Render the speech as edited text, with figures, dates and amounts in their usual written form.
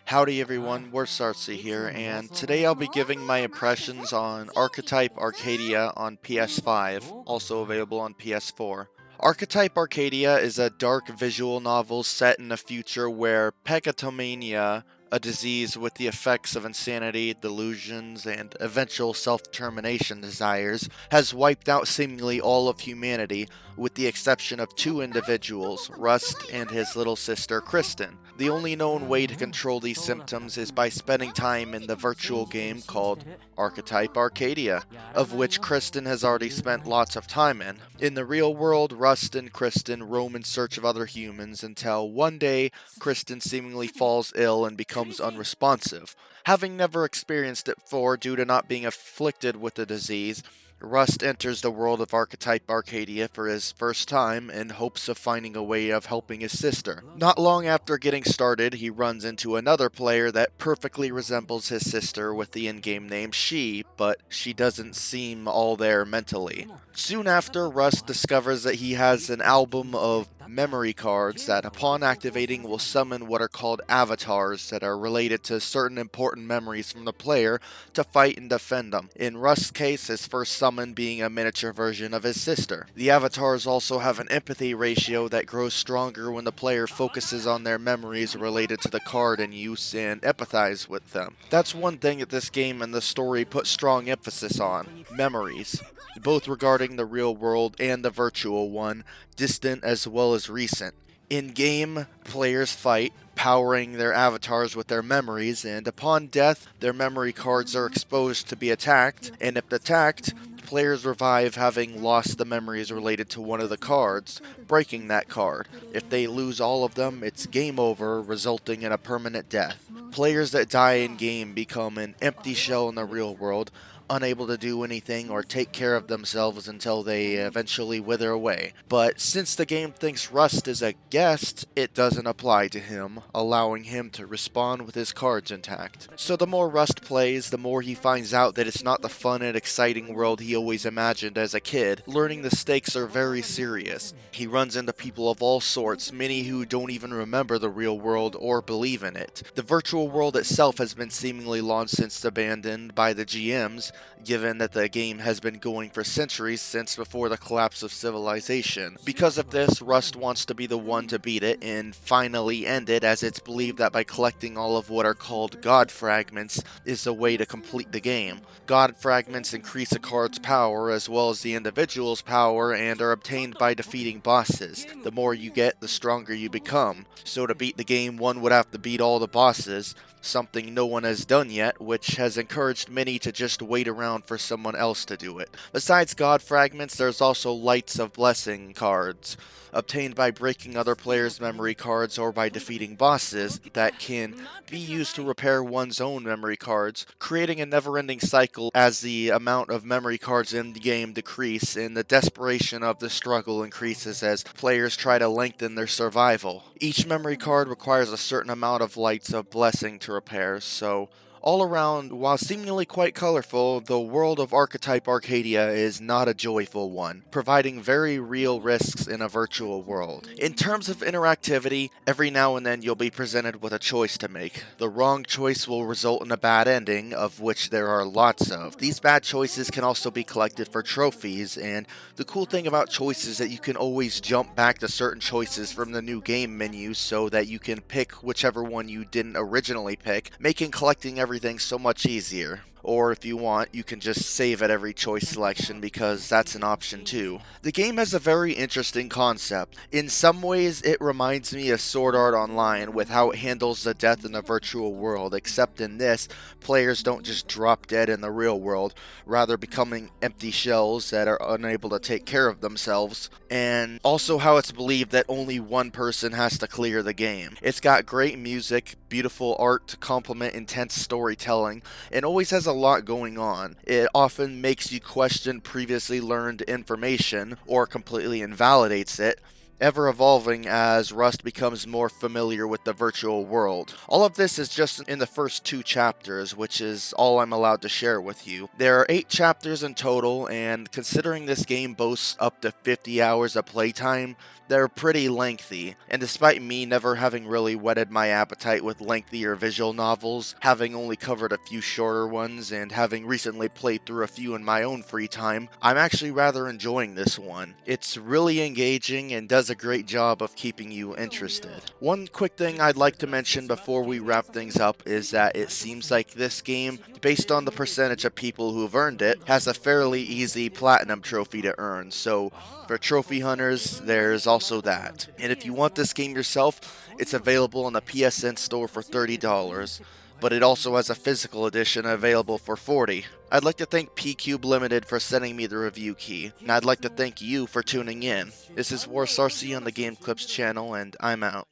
Howdy everyone, Sarcy here, and today I'll be giving my impressions on Archetype Arcadia on PS5, also available on PS4. Archetype Arcadia is a dark visual novel set in a future where pegatomania, a disease with the effects of insanity, delusions, and eventual self-determination desires, has wiped out seemingly all of humanity, with the exception of two individuals, Rust and his little sister Kristen. The only known way to control these symptoms is by spending time in the virtual game called Archetype Arcadia, of which Kristen has already spent lots of time in. In the real world, Rust and Kristen roam in search of other humans until one day Kristen seemingly falls ill and becomes unresponsive. Having never experienced it before due to not being afflicted with the disease, Rust enters the world of Archetype Arcadia for his first time in hopes of finding a way of helping his sister. Not long after getting started, he runs into another player that perfectly resembles his sister with the in-game name She, but she doesn't seem all there mentally. Soon after, Rust discovers that he has an album of memory cards that upon activating will summon what are called avatars that are related to certain important memories from the player to fight and defend them. In Rust's case, his first summon being a miniature version of his sister. The avatars also have an empathy ratio that grows stronger when the player focuses on their memories related to the card in use and empathize with them. That's one thing that this game and the story put strong emphasis on: memories, both regarding the real world and the virtual one, distant as well as recent. In-game, players fight, powering their avatars with their memories, and upon death, their memory cards are exposed to be attacked, and if attacked, players revive having lost the memories related to one of the cards, breaking that card. If they lose all of them, it's game over, resulting in a permanent death. Players that die in-game become an empty shell in the real world, unable to do anything or take care of themselves until they eventually wither away. But since the game thinks Rust is a guest, it doesn't apply to him, allowing him to respawn with his cards intact. So the more Rust plays, the more he finds out that it's not the fun and exciting world he always imagined as a kid, learning the stakes are very serious. He runs into people of all sorts, many who don't even remember the real world or believe in it. The virtual world itself has been seemingly long since abandoned by the GMs, given that the game has been going for centuries since before the collapse of civilization. Because of this, Rust wants to be the one to beat it and finally end it, as it's believed that by collecting all of what are called God Fragments is the way to complete the game. God Fragments increase a card's power as well as the individual's power and are obtained by defeating bosses. The more you get, the stronger you become. So to beat the game, one would have to beat all the bosses, something no one has done yet, which has encouraged many to just wait around for someone else to do it. Besides God Fragments, there's also Lights of Blessing cards, obtained by breaking other players' memory cards or by defeating bosses, that can be used to repair one's own memory cards, creating a never-ending cycle as the amount of memory cards in the game decrease and the desperation of the struggle increases as players try to lengthen their survival. Each memory card requires a certain amount of Lights of Blessing to repair, so all around, while seemingly quite colorful, the world of Archetype Arcadia is not a joyful one, providing very real risks in a virtual world. In terms of interactivity, every now and then you'll be presented with a choice to make. The wrong choice will result in a bad ending, of which there are lots of. These bad choices can also be collected for trophies, and the cool thing about choices is that you can always jump back to certain choices from the new game menu so that you can pick whichever one you didn't originally pick, making collecting everything so much easier. Or if you want, you can just save at every choice selection because that's an option too. The game has a very interesting concept. In some ways, it reminds me of Sword Art Online with how it handles the death in the virtual world, except in this, players don't just drop dead in the real world, rather becoming empty shells that are unable to take care of themselves, and also how it's believed that only one person has to clear the game. It's got great music, beautiful art to complement intense storytelling, and always has a lot going on. It often makes you question previously learned information or completely invalidates it, ever evolving as Rust becomes more familiar with the virtual world. All of this is just in the first 2 chapters, which is all I'm allowed to share with you. There are 8 chapters in total, and considering this game boasts up to 50 hours of playtime, they're pretty lengthy, and despite me never having really whetted my appetite with lengthier visual novels, having only covered a few shorter ones, and having recently played through a few in my own free time, I'm actually rather enjoying this one. It's really engaging and does a great job of keeping you interested. One quick thing I'd like to mention before we wrap things up is that it seems like this game, based on the percentage of people who've earned it, has a fairly easy platinum trophy to earn, so for trophy hunters, there's also that. And if you want this game yourself, it's available on the PSN store for $30, but it also has a physical edition available for $40. I'd like to thank PQube Limited for sending me the review key, and I'd like to thank you for tuning in. This is Warsarcy on the Game Clips channel, and I'm out.